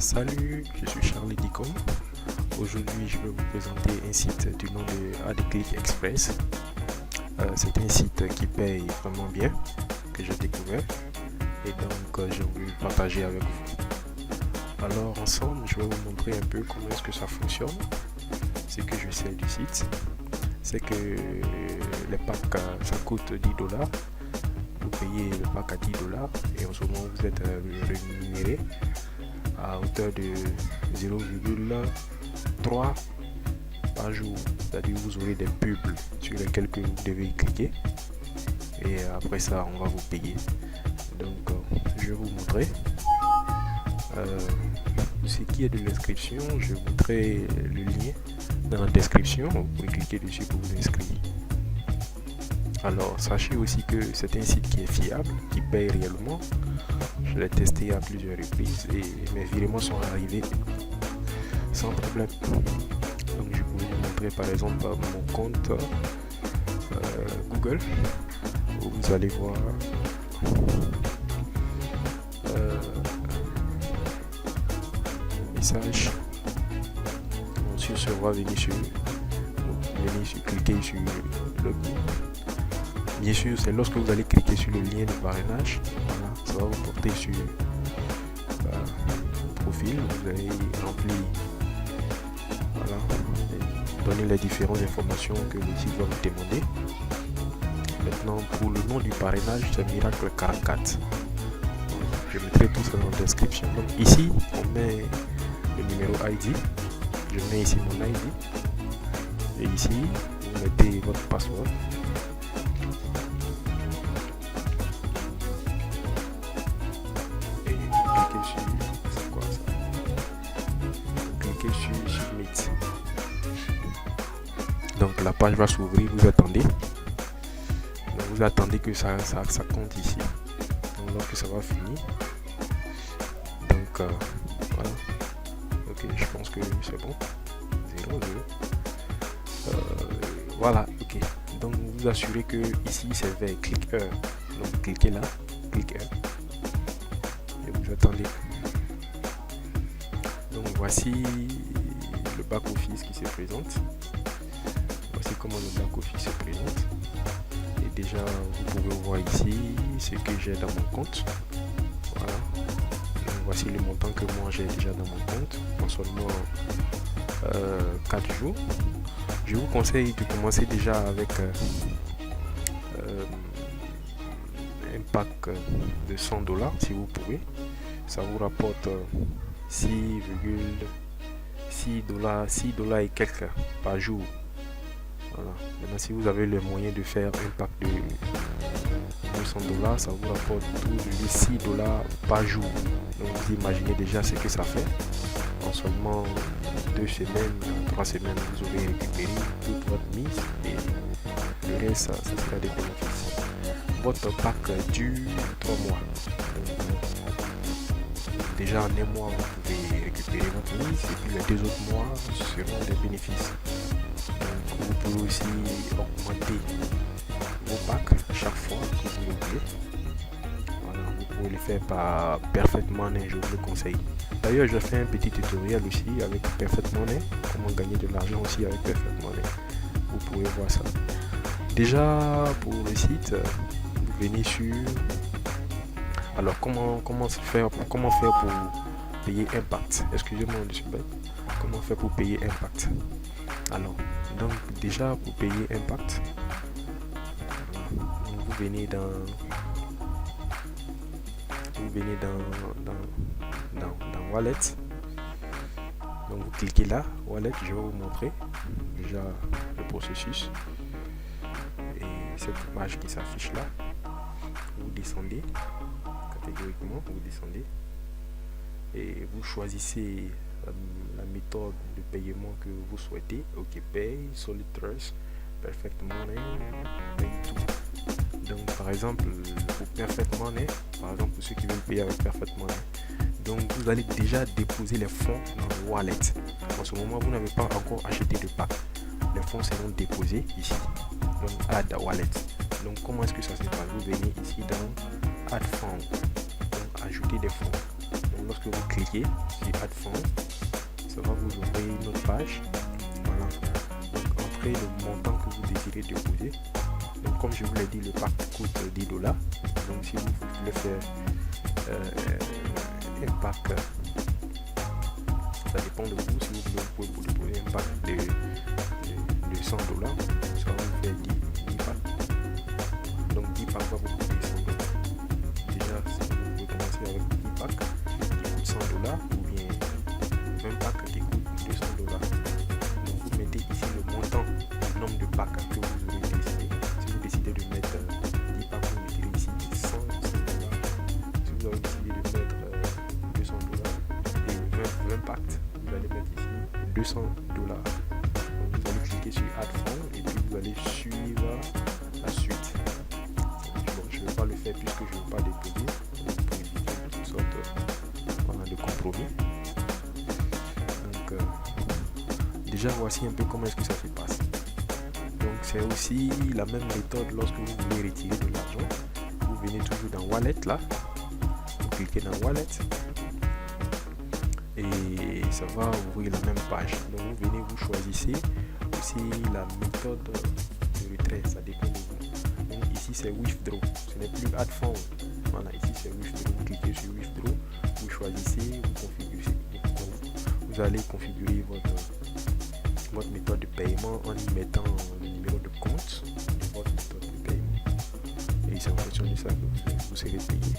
Salut, je suis Charlie Dicom. Aujourd'hui, je vais vous présenter un site du nom de AdClick Express. C'est un site qui paye vraiment bien, que j'ai découvert et donc j'ai voulu le partager avec vous. Alors ensemble, je vais vous montrer un peu comment est-ce que ça fonctionne. Ce que je sais du site, c'est que les packs, ça coûte $10. Vous payez le pack à $10 et en ce moment vous êtes rémunéré à hauteur de 0,3 par jour. C'est-à-dire vous aurez des pubs sur lesquelles que vous devez cliquer et après ça on va vous payer. Donc je vais vous montrer ce qui est de l'inscription. Je vous mettrai le lien dans la description, vous pouvez cliquer dessus pour vous inscrire. Alors sachez aussi que c'est un site qui est fiable, qui paye réellement. Je l'ai testé à plusieurs reprises et mes virements sont arrivés sans problème. Donc je peux vous montrer par exemple mon compte Google où vous allez voir message. Ensuite on va venir sur cliquer sur login. Bien sûr, c'est lorsque vous allez cliquer sur le lien de parrainage, voilà, ça va vous porter sur le profil. Vous allez remplir, voilà, donner les différentes informations que le site va vous demander. Maintenant, pour le nom du parrainage, c'est Miracle 44. Je mettrai tout ça dans la description. Donc ici, on met le numéro ID. Je mets ici mon ID. Et ici, vous mettez votre password. Sur Submit. Donc la page va s'ouvrir, vous attendez. Donc, vous attendez que ça compte ici. Donc lorsque ça va finir. Donc voilà. Ok, je pense que c'est bon. 0, 0. Voilà, ok. Donc vous vous assurez que ici c'est vers click here. Donc cliquez là, click here. Et vous attendez. Donc voici le back office qui se présente. Voici comment le back office se présente. Et déjà vous pouvez voir ici ce que j'ai dans mon compte. Voilà. Donc, voici le montant que moi j'ai déjà dans mon compte en seulement 4 jours. Je vous conseille de commencer déjà avec un pack de $100 si vous pouvez. Ça vous rapporte 6 dollars et quelques par jour. Voilà. Maintenant, si vous avez le moyen de faire un pack de $200, ça vous rapporte tout de $6 par jour. Donc vous imaginez déjà ce que ça fait. En seulement 2 semaines, 3 semaines, vous aurez récupéré toute votre mise et le reste, ça sera des bénéfices. Votre pack dure 3 mois. Déjà en un mois, vous pouvez récupérer votre mise et puis les 2 autres mois seront des bénéfices. Donc, vous pouvez aussi augmenter vos packs chaque fois que vous le voulez. Voilà, vous pouvez le faire par Perfect Money, je vous le conseille. D'ailleurs, je fais un petit tutoriel aussi avec Perfect Money, comment gagner de l'argent aussi avec Perfect Money. Vous pouvez voir ça. Déjà pour le site, vous venez sur. Alors comment faire pour payer Impact? Excusez-moi de ce bug. Comment faire pour payer Impact? Alors donc déjà pour payer Impact, vous venez dans Wallet. Donc vous cliquez là, Wallet. Je vais vous montrer déjà le processus et cette page qui s'affiche là. Vous descendez. Catégoriquement, vous descendez et vous choisissez la méthode de paiement que vous souhaitez. OK Pay, Solid Trust, Perfect Money, Pay2. Donc par exemple pour Perfect Money, par exemple pour ceux qui veulent payer avec Perfect Money, donc vous allez déjà déposer les fonds dans le wallet. En ce moment vous n'avez pas encore acheté de pack. Les fonds seront déposés ici. Donc Add Wallet. Donc comment est-ce que ça se passe? Vous venez ici dans Add Fonds, donc ajouter des fonds. Donc Donc lorsque vous cliquez sur Add Fund, ça va vous ouvrir une autre page. Voilà. Donc entrez le montant que vous désirez déposer. Donc comme je vous l'ai dit, le pack coûte $10. Donc si vous voulez faire un pack, ça dépend de vous. Si vous voulez, vous pouvez déposer un pack de $100, ça va vous faire 10 packs. Donc 10 packs va vous coûter $100. Déjà, si vous pouvez commencer avec 10 packs qui coûtent $100 ou bien 20 packs qui coûtent $200. Donc vous mettez ici le montant, le nombre de packs que vous aurez décidé. Si vous décidez de mettre 10 packs, vous mettrez ici $100. Si vous avez décidé de mettre $200 et 20 packs, vous allez mettre ici $200. Donc vous allez cliquer sur Add Fund et puis vous allez suivre la suite. Bon, je ne vais pas le faire puisque je ne veux pas déposer pour éviter toutes sortes de compromis. Donc déjà voici un peu comment est-ce que ça se passe. Donc c'est aussi la même méthode lorsque vous voulez retirer de l'argent. Vous venez toujours dans Wallet là, vous cliquez dans Wallet et ça va ouvrir la même page. Donc vous venez, vous choisissez aussi la méthode de retrait, ça dépend de vous. Donc ici c'est Withdraw, ce n'est plus Add Fund. Voilà, ici c'est Withdraw, vous cliquez sur Withdraw, vous choisissez, vous configurez, vous allez configurer votre méthode de paiement en y mettant le numéro de compte de votre méthode de paiement. Et c'est en fonction de ça que vous serez payé.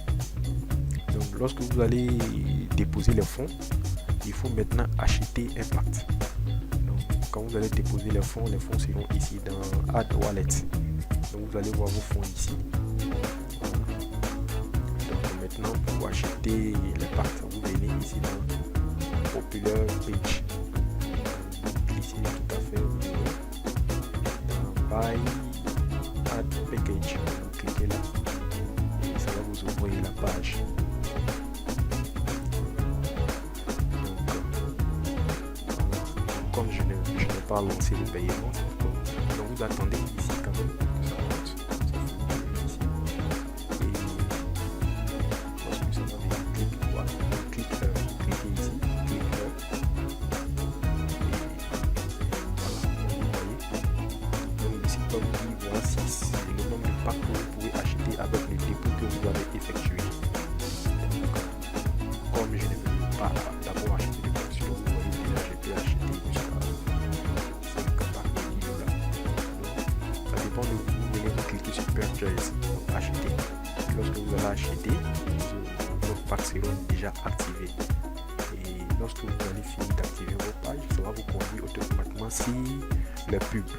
Donc lorsque vous allez déposer les fonds, il faut maintenant acheter un pack. Donc quand vous allez déposer les fonds seront ici dans Add Wallet. Donc vous allez voir vos fonds ici. Voilà. Donc maintenant pour acheter les packs, vous venez ici dans Popular Page. Ici tout à fait dans Buy Add Package. Vous cliquez là et ça va vous ouvrir la page. Comme je n'ai pas lancé le paiement, donc vous attendez ici quand même que ça monte, ça finit ici. Et lorsque ça va venir, clique, voilà, cliquez ici, clique là. Et voilà, vous voyez. Donc ici, comme vous dites, voici le nombre de packs que vous pouvez acheter avec le dépôt que vous avez effectué. Comme je ne veux pas d'abord acheter des packs, vous voyez déjà, j'ai pu acheter jusqu'à 5 packs de $10. Donc, ça dépend de vous. Vous venez vous cliquer sur Purchase, acheter. Lorsque vous allez acheter, vos packs seront déjà activés. Et lorsque vous allez finir d'activer vos pages, ça va vous conduire automatiquement sur les pubs.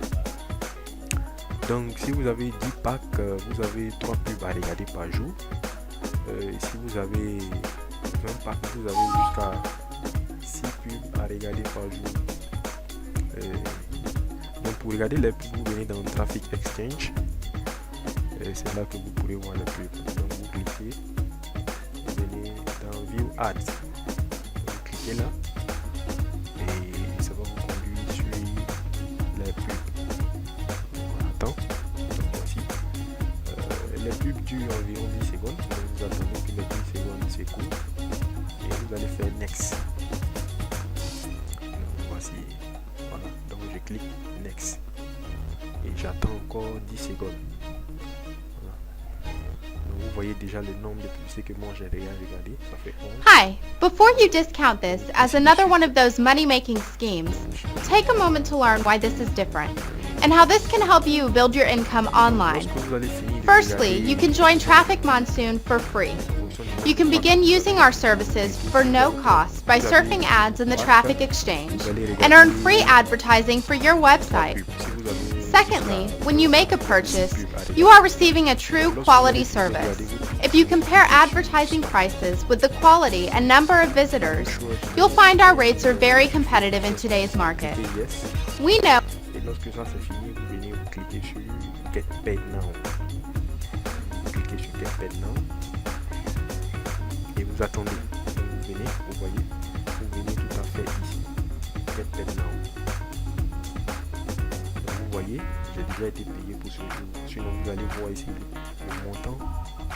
Donc si vous avez 10 packs, vous avez 3 pubs à regarder par jour. Si vous avez 20 packs, vous avez jusqu'à 6 pubs à regarder par jour. Donc pour regarder les pubs, vous venez dans Traffic Exchange. C'est là que vous pourrez voir les pubs. Donc vous cliquez, vous venez dans View Ads. Vous cliquez là et ça va vous conduire sur les pubs. Attends, donc voici. Les pubs durent environ 10 secondes. Donc vous attendez que les 10 secondes s'écoulent et vous allez faire Next. Donc voici. Voilà. Donc je clique Next et j'attends encore 10 secondes. Vous voyez déjà le nombre de publicités que moi j'ai déjà regardé. Ça fait 11. Hi, before you discount this as another one of those money-making schemes, take a moment to learn why this is different and how this can help you build your income online. Firstly, you can join Traffic Monsoon for free. You can begin using our services for no cost by surfing ads in the Traffic Exchange and earn free advertising for your website. Secondly, when you make a purchase, you are receiving a true quality service. If you compare advertising prices with the quality and number of visitors, you'll find our rates are very competitive in today's market. We know. Et lorsque ça c'est fini, vous venez vous cliquez sur Get Paid Now. Vous cliquez sur Get Paid Now et vous attendez. Vous venez, vous voyez, vous venez tout à fait ici. Get Paid Now. Donc, vous voyez. voyez, j'ai déjà été payé pour ce jour. Sinon, vous allez voir ici le montant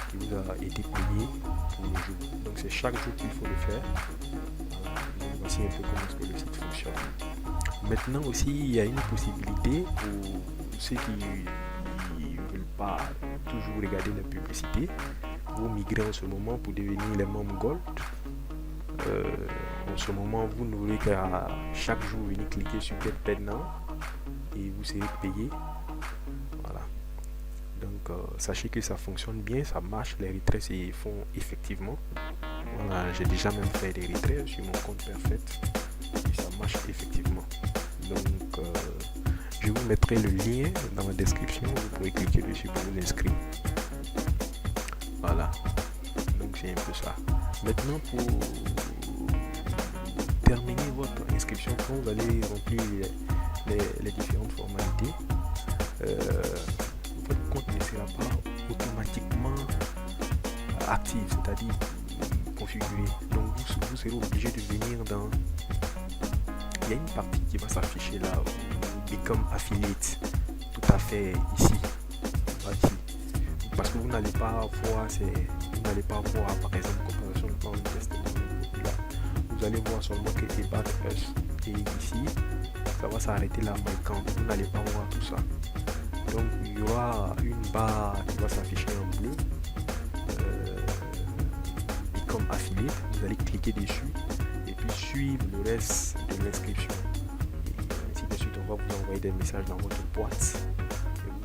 qui vous a été payé pour le jour. Donc, c'est chaque jour qu'il faut le faire. Donc, voici un peu comment est-ce que le site fonctionne. Maintenant aussi, il y a une possibilité pour ceux qui ne veulent pas toujours regarder la publicité. Vous migrez en ce moment pour devenir les membres Gold. En ce moment, vous n'aurez qu'à chaque jour venir cliquer sur Get Paid Now et vous serez payé. Voilà. Donc, sachez que ça fonctionne bien, ça marche. Les retraits se font effectivement. Voilà, j'ai déjà même fait des retraits sur mon compte Perfect et ça marche effectivement. Donc, je vous mettrai le lien dans la description. Vous pourrez cliquer dessus pour vous inscrire. Voilà. Donc, c'est un peu ça. Maintenant, pour terminer votre inscription, quand vous allez remplir les différentes formalités, votre compte ne sera pas automatiquement actif, c'est-à-dire configuré. Donc vous serez obligé de venir dans... Il y a une partie qui va s'afficher là, Become Affiliate, tout à fait ici. Parce que vous n'allez pas voir, par exemple, comparaison de plan de testament. Là, vous allez voir seulement que About Us. Et ici, ça va s'arrêter là, My Camp. Vous n'allez pas voir tout ça. Donc, il y aura une barre qui va s'afficher en bleu. Become Affiliate. Vous allez cliquer dessus et puis suivre le reste de l'inscription. Et ainsi de suite, on va vous envoyer des messages dans votre boîte.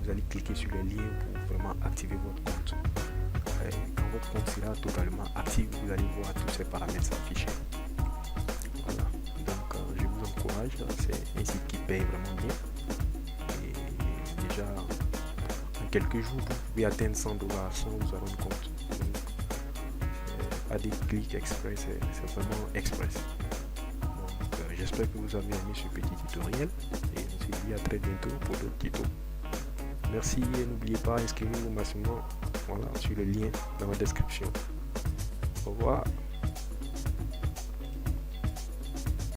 Vous allez cliquer sur les liens pour vraiment activer votre compte. Et quand votre compte sera totalement actif, vous allez voir tous ces paramètres s'afficher. Voilà. Donc, je vous encourage. C'est un site qui paye vraiment bien. Et déjà, en quelques jours, vous pouvez atteindre 100$ sans vous rendre compte. Donc, à des clics express, c'est vraiment express. Donc, j'espère que vous avez aimé ce petit tutoriel. Et on se dit à très bientôt pour d'autres tutos. Merci et n'oubliez pas, inscrivez-vous massivement sur le lien dans la description. Au revoir.